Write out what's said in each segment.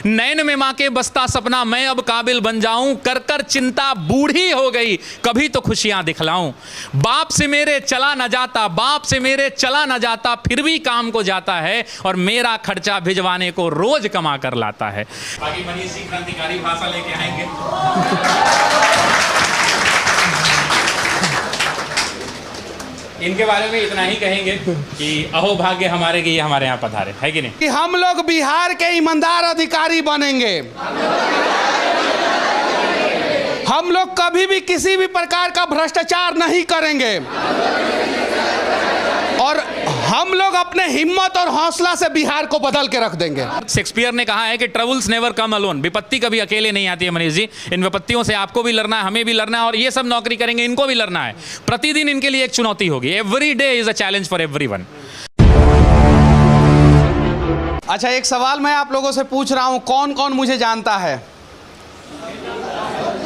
नैन में माँ के बसता सपना मैं अब काबिल बन जाऊं, कर कर चिंता बूढ़ी हो गई कभी तो खुशियां दिखलाऊं। बाप से मेरे चला न जाता, बाप से मेरे चला न जाता, फिर भी काम को जाता है और मेरा खर्चा भिजवाने को रोज कमा कर लाता है। बाकी मनीष जी क्रांतिकारी भाषा लेके आएंगे। इनके बारे में इतना ही कहेंगे कि अहो भाग्य हमारे कि ये हमारे यहाँ पधारे, है कि नहीं? कि हम लोग बिहार के ईमानदार अधिकारी बनेंगे। हम लोग कभी भी किसी भी प्रकार का भ्रष्टाचार नहीं करेंगे और हम लोग अपने हिम्मत और हौसला से बिहार को बदल के रख देंगे। शेक्सपियर ने कहा है कि ट्रबल्स नेवर कम अलोन, विपत्ति कभी अकेले नहीं आती है। मनीष जी, इन विपत्तियों से आपको भी लड़ना है, हमें भी लड़ना है और ये सब नौकरी करेंगे इनको भी लड़ना है। प्रतिदिन इनके लिए एक चुनौती होगी। Every day is a challenge for everyone. अच्छा, एक सवाल मैं आप लोगों से पूछ रहा हूं, कौन कौन मुझे जानता है?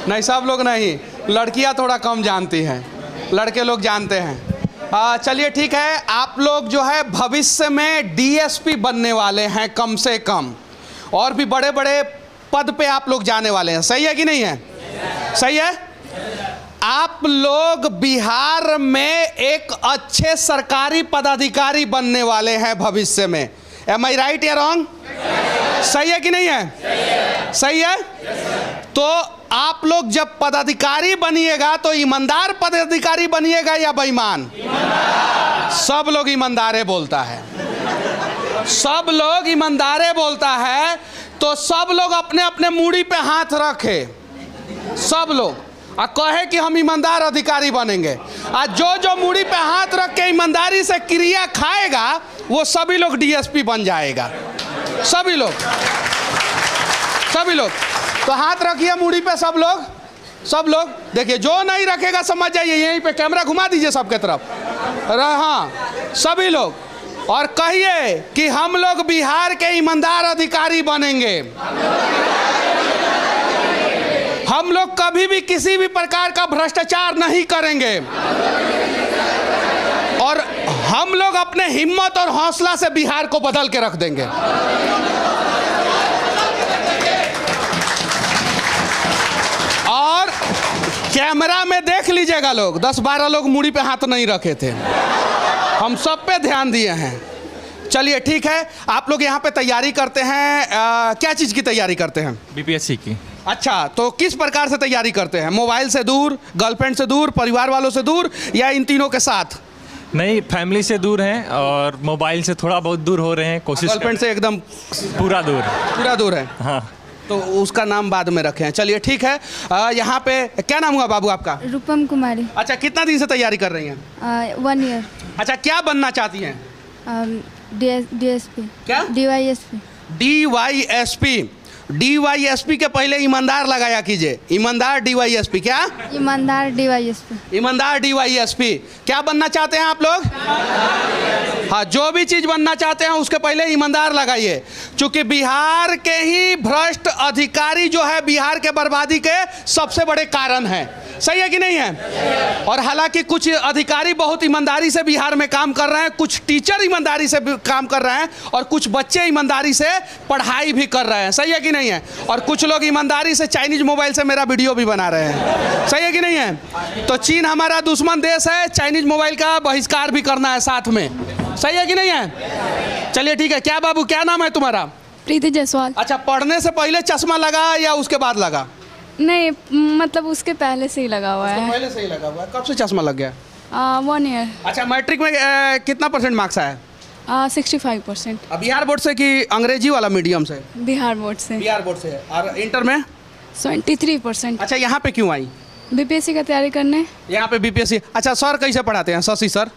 नहीं, सब लोग नहीं, लड़कियां थोड़ा कम जानती हैं, लड़के लोग जानते हैं। चलिए ठीक है, आप लोग जो है भविष्य में डीएसपी बनने वाले हैं कम से कम, और भी बड़े बड़े पद पे आप लोग जाने वाले हैं। सही है कि नहीं है? सही है। आप लोग बिहार में एक अच्छे सरकारी पदाधिकारी बनने वाले हैं भविष्य में। एम आई राइट या रॉन्ग? सही है कि नहीं है? सही है। तो आप लोग जब पदाधिकारी बनिएगा तो ईमानदार पदाधिकारी बनिएगा या बेईमान? सब लोग ईमानदारे बोलता है, सब लोग ईमानदारे बोलता है। तो सब लोग अपने अपने मूड़ी पे हाथ रखे, सब लोग, और कहे कि हम ईमानदार अधिकारी बनेंगे। और जो जो मूड़ी पे हाथ रख के ईमानदारी से क्रिया खाएगा वो सभी लोग डीएसपी बन जाएगा। सभी लोग, सभी लोग। तो हाथ रखिए मूड़ी पे सब लोग, सब लोग। देखिए, जो नहीं रखेगा समझ जाइए, यहीं पे कैमरा घुमा दीजिए सबके तरफ। हाँ, सभी लोग। और कहिए कि हम लोग बिहार के ईमानदार अधिकारी बनेंगे। हम लोग कभी भी किसी भी प्रकार का भ्रष्टाचार नहीं करेंगे और हम लोग अपने हिम्मत और हौसला से बिहार को बदल के रख देंगे। और कैमरा में देख लीजिएगा, लोग 10-12 लोग मूड़ी पे हाथ नहीं रखे थे, हम सब पे ध्यान दिए हैं। चलिए ठीक है, आप लोग यहाँ पे तैयारी करते हैं, क्या चीज़ की तैयारी करते हैं? बीपीएससी की। अच्छा, तो किस प्रकार से तैयारी करते हैं? मोबाइल से दूर, गर्लफ्रेंड से दूर, परिवार वालों से दूर, या इन तीनों के साथ? नहीं, फैमिली से दूर हैं और मोबाइल से थोड़ा बहुत दूर हो रहे हैं, कोशिश। गर्लफ्रेंड से एकदम पूरा दूर? पूरा दूर है। हाँ, तो उसका नाम बाद में रखें। चलिए ठीक है। यहाँ पे क्या नाम हुआ बाबू आपका? रूपम कुमारी। अच्छा, कितना दिन से तैयारी कर रही हैं? 1 ईयर। अच्छा, क्या बनना चाहती हैं? डीएसपी। क्या? डीवाईएसपी। डीवाईएसपी। डीवाईएसपी के पहले ईमानदार लगाया कीजिए। ईमानदार डीवाईएसपी। क्या? ईमानदार डीवाईएसपी। ईमानदार डीवाईएसपी। क्या बनना चाहते हैं आप लोग? हाँ, जो भी चीज़ बनना चाहते हैं उसके पहले ईमानदार लगाइए, क्योंकि बिहार के ही भ्रष्ट अधिकारी जो है बिहार के बर्बादी के सबसे बड़े कारण हैं। सही है कि नहीं है? और हालांकि कुछ अधिकारी बहुत ईमानदारी से बिहार में काम कर रहे हैं, कुछ टीचर ईमानदारी से काम कर रहे हैं और कुछ बच्चे ईमानदारी से पढ़ाई भी कर रहे हैं। सही है कि नहीं है? और कुछ लोग ईमानदारी से चाइनीज मोबाइल से मेरा वीडियो भी बना रहे हैं। सही है कि नहीं है? तो चीन हमारा दुश्मन देश है, चाइनीज मोबाइल का बहिष्कार भी करना है साथ में। सही है कि नहीं है? चलिए ठीक है। क्या बाबू, क्या नाम है तुम्हारा? प्रीति जायसवाल। अच्छा, पढ़ने से पहले चश्मा लगा या उसके बाद लगा? नहीं, मतलब उसके पहले से ही लगा हुआ है। पहले से ही लगा हुआ है। कब से चश्मा लग गया? 1 ईयर। अच्छा, मैट्रिक में कितना % मार्क्स आया? 65%। बिहार बोर्ड से कि अंग्रेजी वाला मीडियम से? बिहार बोर्ड से। बिहार बोर्ड से। और इंटर में? 73%। अच्छा, यहाँ पे क्यों आई? बीपीएससी का तैयारी करने। यहाँ पे बीपीएससी। अच्छा, सर कैसे पढ़ाते हैं? शशि सर?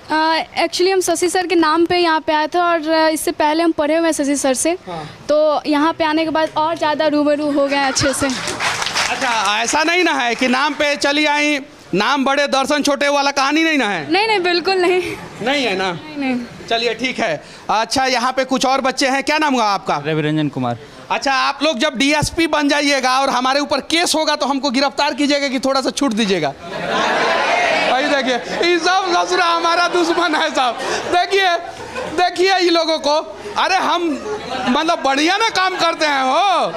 एक्चुअली हम शशि सर के नाम पे यहाँ पे आए थे और इससे पहले हम पढ़े हुए हैं शशि सर से। हाँ। तो यहाँ पे आने के बाद और ज़्यादा रूबरू हो गए अच्छे से। अच्छा, ऐसा नहीं ना है कि नाम पे चली आई, नाम बड़े दर्शन छोटे वाला कहानी नहीं ना है? नहीं नहीं, बिल्कुल नहीं। नहीं है ना? नहीं। चलिए ठीक है। अच्छा, यहाँ पे कुछ और बच्चे हैं। क्या नाम हुआ आपका? रविरंजन कुमार। अच्छा, आप लोग जब डीएसपी बन जाइएगा और हमारे ऊपर केस होगा तो हमको गिरफ्तार कीजिएगा कि थोड़ा सा छूट दीजिएगा? भाई देखिए, ये सब ससुरा हमारा दुश्मन है साहब। देखिए देखिए, इन लोगों को अरे हम मतलब बढ़िया ना काम करते हैं हो,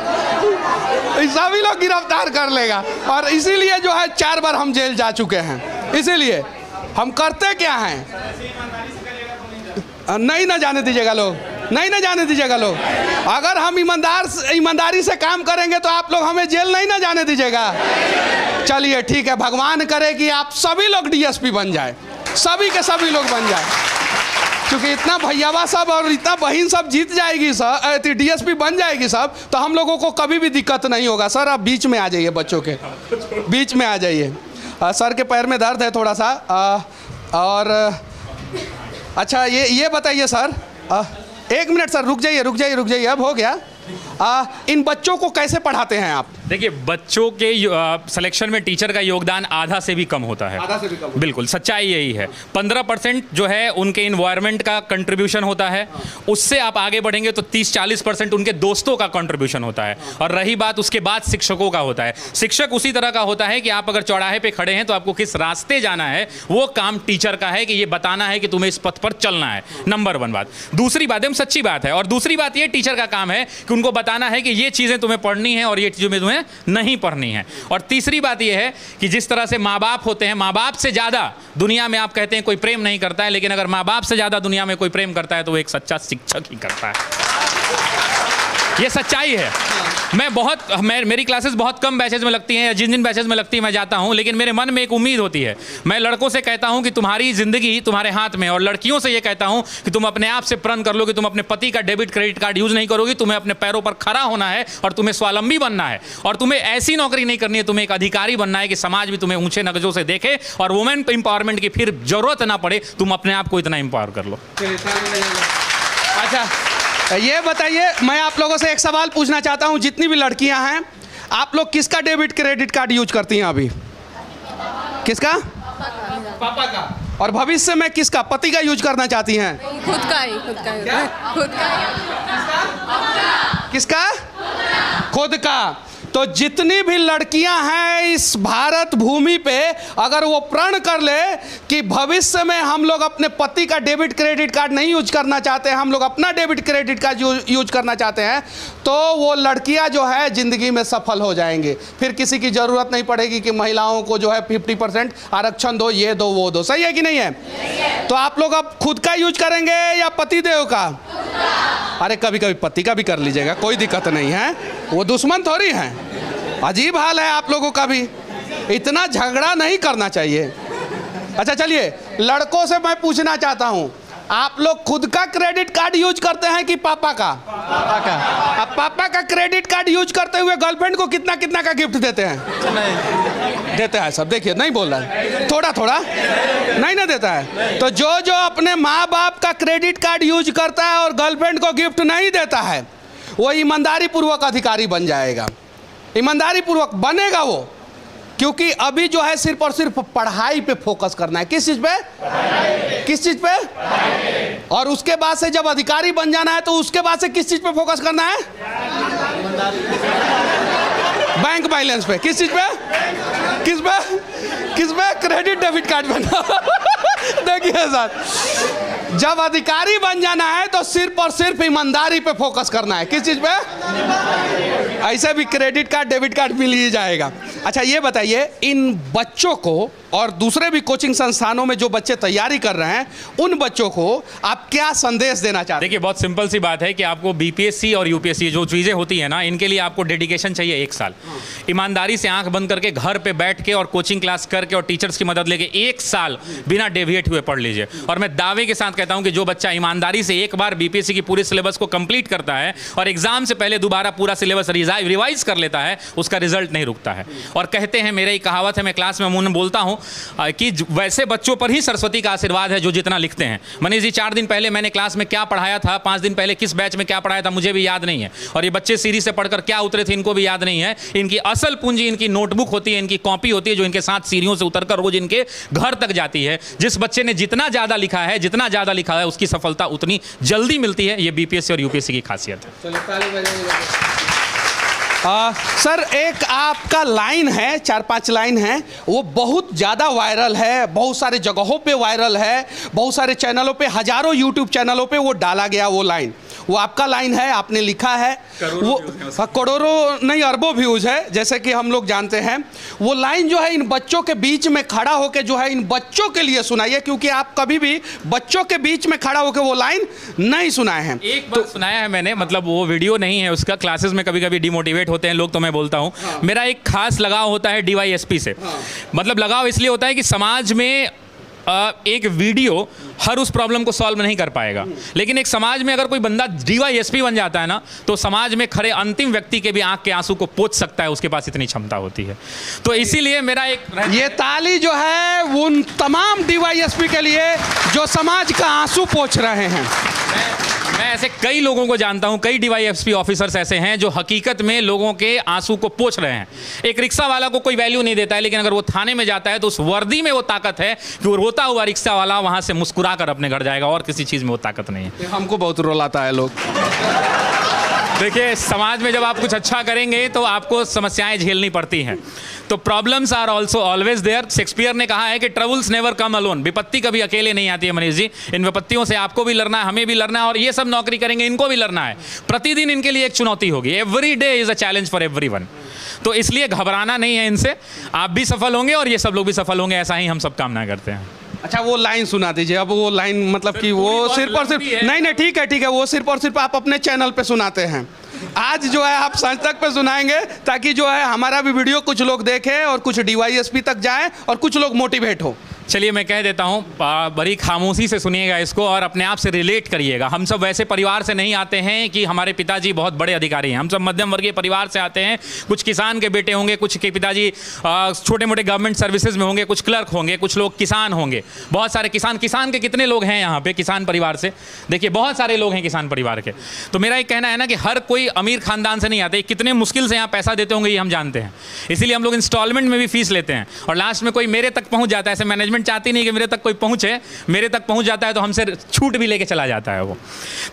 सभी लोग गिरफ्तार कर लेगा। और इसीलिए जो है 4 बार हम जेल जा चुके हैं। इसीलिए हम करते क्या हैं, नहीं ना जाने दीजिएगा लोग, नहीं ना जाने दीजिएगा लोग। अगर हम ईमानदारी से काम करेंगे तो आप लोग हमें जेल नहीं ना जाने दीजिएगा। चलिए ठीक है, भगवान करे कि आप सभी लोग डीएसपी बन जाए, सभी के सभी लोग बन जाए, क्योंकि इतना भैयावा सब और इतना बहन सब जीत जाएगी सर, डीएसपी बन जाएगी सब, तो हम लोगों को कभी भी दिक्कत नहीं होगा। सर आप बीच में आ जाइए, बच्चों के बीच में आ जाइए। सर के पैर में दर्द है थोड़ा सा। और अच्छा ये बताइए सर, 1 मिनट सर, रुक जाइए, अब हो गया। इन बच्चों को कैसे पढ़ाते हैं आप? देखिए, बच्चों के सिलेक्शन में टीचर का योगदान आधा से भी कम होता है। आधा से भी कम। बिल्कुल, सच्चाई यही है। 15% जो है उनके इन्वायरमेंट का कंट्रीब्यूशन होता है, उससे आप आगे बढ़ेंगे तो 30-40% उनके दोस्तों का कंट्रीब्यूशन होता है। और रही बात उसके बाद शिक्षकों का होता है। शिक्षक उसी तरह का होता है कि आप अगर चौराहे पे खड़े हैं तो आपको किस रास्ते जाना है, वो काम टीचर का है कि ये बताना है कि तुम्हें इस पथ पर चलना है। नंबर 1 बात। दूसरी बात एकदम सच्ची बात है, और दूसरी बात ये टीचर का काम है कि उनको बताना है कि ये चीज़ें तुम्हें पढ़नी है और ये चीज़ें तुम्हें नहीं पढ़नी है। और तीसरी बात यह है कि जिस तरह से माँ बाप होते हैं, माँ बाप से ज़्यादा दुनिया में आप कहते हैं कोई प्रेम नहीं करता है, लेकिन अगर माँ बाप से ज़्यादा दुनिया में कोई प्रेम करता है तो वो एक सच्चा शिक्षक ही करता है। ये सच्चाई है। मेरी क्लासेस बहुत कम बैचेज में लगती हैं, या जिन बैचेज में लगती है मैं जाता हूं, लेकिन मेरे मन में एक उम्मीद होती है। मैं लड़कों से कहता हूं कि तुम्हारी ज़िंदगी तुम्हारे हाथ में, और लड़कियों से ये कहता हूं कि तुम अपने आप से प्रण कर लो कि तुम अपने पति का डेबिट क्रेडिट कार्ड यूज़ नहीं करोगी। तुम्हें अपने पैरों पर खड़ा होना है और तुम्हें स्वावलंबी बनना है, और तुम्हें ऐसी नौकरी नहीं करनी है, तुम्हें एक अधिकारी बनना है कि समाज भी तुम्हें ऊंचे नजरों से देखे और वुमेन एम्पावरमेंट की फिर जरूरत ना पड़े, तुम अपने आप को इतना एम्पावर कर लो। अच्छा ये बताइए, मैं आप लोगों से एक सवाल पूछना चाहता हूं, जितनी भी लड़कियां हैं, आप लोग किसका डेबिट क्रेडिट कार्ड यूज करती हैं अभी? किसका? पापा का। और भविष्य में किसका, पति का यूज करना चाहती हैं? खुद का। किसका? खुद का। तो जितनी भी लड़कियां हैं इस भारत भूमि पे, अगर वो प्रण कर ले कि भविष्य में हम लोग अपने पति का डेबिट क्रेडिट कार्ड नहीं यूज करना चाहते हैं, हम लोग अपना डेबिट क्रेडिट कार्ड यूज करना चाहते हैं, तो वो लड़कियां जो है ज़िंदगी में सफल हो जाएंगे। फिर किसी की ज़रूरत नहीं पड़ेगी कि महिलाओं को जो है 50% आरक्षण दो, ये दो वो दो। सही है कि नहीं है? तो आप लोग अब खुद का यूज करेंगे या पति देव का? अरे कभी कभी पति का भी कर लीजिएगा, कोई दिक्कत नहीं है, वो दुश्मन थोड़ी हैं। अजीब हाल है आप लोगों का भी, इतना झगड़ा नहीं करना चाहिए। अच्छा चलिए, लड़कों से मैं पूछना चाहता हूं, आप लोग खुद का क्रेडिट कार्ड यूज करते हैं कि पापा का? पापा का। अब पापा का क्रेडिट कार्ड यूज करते हुए गर्लफ्रेंड को कितना कितना का गिफ्ट देते हैं? नहीं देते हैं सब, देखिए नहीं बोल रहा है, थोड़ा थोड़ा नहीं ना देता है। तो जो अपने माँ बाप का क्रेडिट कार्ड यूज करता है और गर्लफ्रेंड को गिफ्ट नहीं देता है, वो ईमानदारी पूर्वक अधिकारी बन जाएगा, ईमानदारी पूर्वक बनेगा वो। क्योंकि अभी जो है सिर्फ और सिर्फ पढ़ाई पे फोकस करना है। किस चीज पे? किस चीज पे? और उसके बाद से जब अधिकारी बन जाना है तो उसके बाद से किस चीज पे फोकस करना है? बैंक बैलेंस पे। किस चीज पे? किस पे? किस पे? क्रेडिट डेबिट कार्ड बना। देखिए सर, जब अधिकारी बन जाना है तो सिर्फ और सिर्फ ईमानदारी पे फोकस करना है। किस चीज पे? ऐसे भी क्रेडिट कार्ड डेबिट कार्ड मिल ही जाएगा। अच्छा ये बताइए, इन बच्चों को और दूसरे भी कोचिंग संस्थानों में जो बच्चे तैयारी कर रहे हैं, उन बच्चों को आप क्या संदेश देना चाहते हैं? देखिए, बहुत सिंपल सी बात है कि आपको बीपीएससी और यूपीएससी जो चीज़ें होती है ना, इनके लिए आपको डेडिकेशन चाहिए 1 साल। ईमानदारी से आंख बंद करके घर पे बैठ के और कोचिंग क्लास करके और टीचर्स की मदद लेके 1 साल बिना डेविएट हुए पढ़ लीजिए। और मैं दावे के साथ कहता हूं कि जो बच्चा ईमानदारी से एक बार बीपीएससी की पूरे सिलेबस को कंप्लीट करता है और एग्जाम से पहले दोबारा पूरा सिलेबस रिवाइज कर लेता है, उसका रिजल्ट नहीं रुकता है। और कहते हैं, मेरी कहावत है, मैं क्लास में मुंह बोलता हूं कि वैसे बच्चों पर ही सरस्वती का आशीर्वाद है जो जितना लिखते हैं। मनीष जी, 4 दिन पहले मैंने क्लास में क्या पढ़ाया था, 5 दिन पहले किस बैच में क्या पढ़ाया था, मुझे भी याद नहीं है। और ये बच्चे सीरीज से पढ़कर क्या उतरे थे, इनको भी याद नहीं है। इनकी असल पूंजी इनकी नोटबुक होती है, इनकी कॉपी होती है, जो इनके साथ सीढ़ियों से उतरकर रोज इनके घर तक जाती है। जिस बच्चे ने जितना ज़्यादा लिखा है उसकी सफलता उतनी जल्दी मिलती है। ये बीपीएससी और यूपीएससी की खासियत है। सर, एक आपका लाइन है, 4-5 लाइन है, वो बहुत ज़्यादा वायरल है, बहुत सारे जगहों पे वायरल है, बहुत सारे चैनलों पे, हजारों यूट्यूब चैनलों पे वो डाला गया वो लाइन। वो आपका लाइन है, आपने लिखा है, वो करोड़ों नहीं अरबों व्यूज है, जैसे कि हम लोग जानते हैं। वो लाइन जो है इन बच्चों के बीच में खड़ा होकर जो है इन बच्चों के लिए सुनाइए, क्योंकि आप कभी भी बच्चों के बीच में खड़ा होकर वो लाइन नहीं सुनाए हैं। एक बार सुनाया है मैंने, मतलब वो वीडियो नहीं है उसका, क्लासेस में कभी कभी डिमोटिवेट होते हैं लोग तो मैं बोलता हूँ। मेरा एक खास लगाव होता है DYSP से। मतलब लगाव इसलिए होता है कि समाज में एक वीडियो हर उस प्रॉब्लम को सॉल्व नहीं कर पाएगा, लेकिन एक समाज में अगर कोई बंदा DYSP बन जाता है ना, तो समाज में खड़े अंतिम व्यक्ति के भी आंख के आंसू को पोंछ सकता है, उसके पास इतनी क्षमता होती है। तो इसीलिए मेरा एक ये ताली जो है उन तमाम DYSP के लिए जो समाज का आंसू पोंछ रहे हैं। मैं ऐसे कई लोगों को जानता हूं, कई DYSP ऑफिसर्स ऐसे हैं जो हकीकत में लोगों के आंसू को पोंछ रहे हैं। एक रिक्शा वाला को कोई वैल्यू नहीं देता है, लेकिन अगर वो थाने में जाता है तो उस वर्दी में वो ताकत है कि वो रोता हुआ रिक्शा वाला वहां से मुस्कुरा कर अपने घर जाएगा, और किसी चीज़ में वो ताकत नहीं है। हमको बहुत रुलाता है लोग। देखिए, समाज में जब आप कुछ अच्छा करेंगे तो आपको समस्याएं झेलनी पड़ती हैं, तो problems are also always there. Shakespeare ने कहा है कि ट्रबल्स नेवर कम अलोन, विपत्ति कभी अकेले नहीं आती है मनीष जी। इन विपत्तियों से आपको भी लड़ना है, हमें भी लड़ना है, और ये सब नौकरी करेंगे इनको भी लड़ना है। प्रतिदिन इनके लिए एक चुनौती होगी। Every day is a challenge for everyone. तो इसलिए घबराना नहीं है इनसे, आप भी सफल होंगे और ये सब लोग भी सफल होंगे, ऐसा ही हम सब कामना करते हैं। अच्छा, वो लाइन सुना दीजिए। अब वो लाइन मतलब कि वो सिर्फ और सिर्फ नहीं, ठीक है, वो सिर्फ और सिर्फ आप अपने चैनल पे सुनाते हैं। आज जो है आप संज तक पे सुनाएंगे, ताकि जो है हमारा भी वीडियो कुछ लोग देखें और कुछ DYSP तक जाए और कुछ लोग मोटिवेट हो। चलिए मैं कह देता हूँ, बड़ी खामोशी से सुनिएगा इसको और अपने आप से रिलेट करिएगा। हम सब वैसे परिवार से नहीं आते हैं कि हमारे पिताजी बहुत बड़े अधिकारी हैं। हम सब मध्यम वर्गीय परिवार से आते हैं। कुछ किसान के बेटे होंगे, कुछ के पिताजी छोटे मोटे गवर्नमेंट सर्विसेज में होंगे, कुछ क्लर्क होंगे, कुछ लोग किसान होंगे। बहुत सारे किसान के कितने लोग हैं यहाँ पे किसान परिवार से? देखिए, बहुत सारे लोग हैं किसान परिवार के। तो मेरा एक कहना है ना कि हर कोई अमीर खानदान से नहीं आते। कितने मुश्किल से यहाँ पैसा देते होंगे ये हम जानते हैं, इसीलिए हम लोग इंस्टॉलमेंट में भी फीस लेते हैं, और लास्ट में कोई मेरे तक पहुँच जाता है। ऐसे मैनेजमेंट चाहती नहीं कि मेरे तक कोई पहुंचे, मेरे तक पहुंच जाता है तो हमसे छूट भी लेके चला जाता है वो।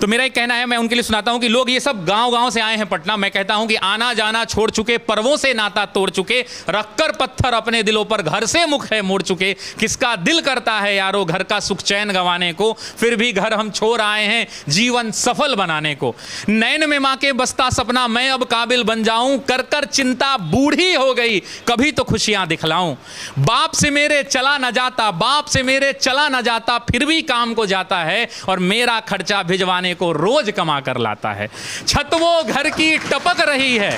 तो मेरा एक कहना है, मैं उनके लिए सुनाता हूं कि लोग ये सब गांव-गांव से आए हैं पटना। मैं कहता हूं कि आना जाना छोड़ चुके, पर्वों से नाता तोड़ चुके, रखकर पत्थर अपने दिलों पर घर से मुख है मोड़ चुके। किसका दिल करता है यारो घर का सुख चैन गंवाने को, फिर भी घर हम छोड़ आए हैं जीवन सफल बनाने को। नैन में मां के बसता सपना मैं अब काबिल बन जाऊं, कर कर चिंता बूढ़ी हो गई कभी तो खुशियां दिखलाऊं। बाप से मेरे चला न जाता, बाप से मेरे चला न जाता, फिर भी काम को जाता है, और मेरा खर्चा भिजवाने को रोज कमा कर लाता है। छत वो घर की टपक रही है,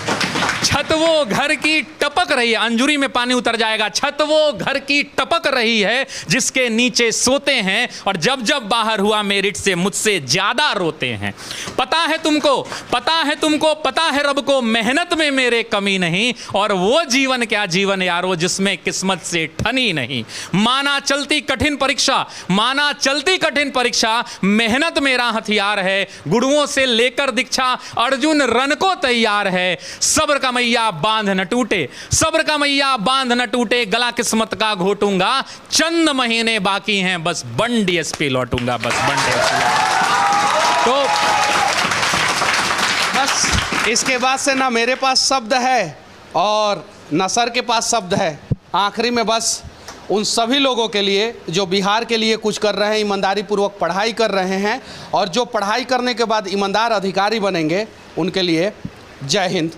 छत वो घर की टपक रही है, अंजुरी में पानी उतर जाएगा। छत वो घर की टपक रही है जिसके नीचे सोते हैं, और जब जब बाहर हुआ मेरिट से मुझसे ज्यादा रोते हैं। पता है तुमको, पता है तुमको, पता है रब को, मेहनत में मेरे कमी नहीं, और वो जीवन क्या जीवन यारो जिसमें किस्मत से ठनी नहीं। माना चलती कठिन परीक्षा, माना चलती कठिन परीक्षा, मेहनत मेरा हथियार है, गुरुओं से लेकर दीक्षा अर्जुन रन को तैयार है। सब्र का मैया बांध न टूटे, सब्र का मैया बांध न टूटे, गला किस्मत का घोटूंगा, चंद महीने बाकी हैं बस बन DSP लौटूंगा, बस बन DSP। तो बस इसके बाद से ना मेरे पास शब्द है और ना सर के पास शब्द है। आखिरी में बस उन सभी लोगों के लिए जो बिहार के लिए कुछ कर रहे हैं, ईमानदारी पूर्वक पढ़ाई कर रहे हैं, और जो पढ़ाई करने के बाद ईमानदार अधिकारी बनेंगे, उनके लिए जय हिंद।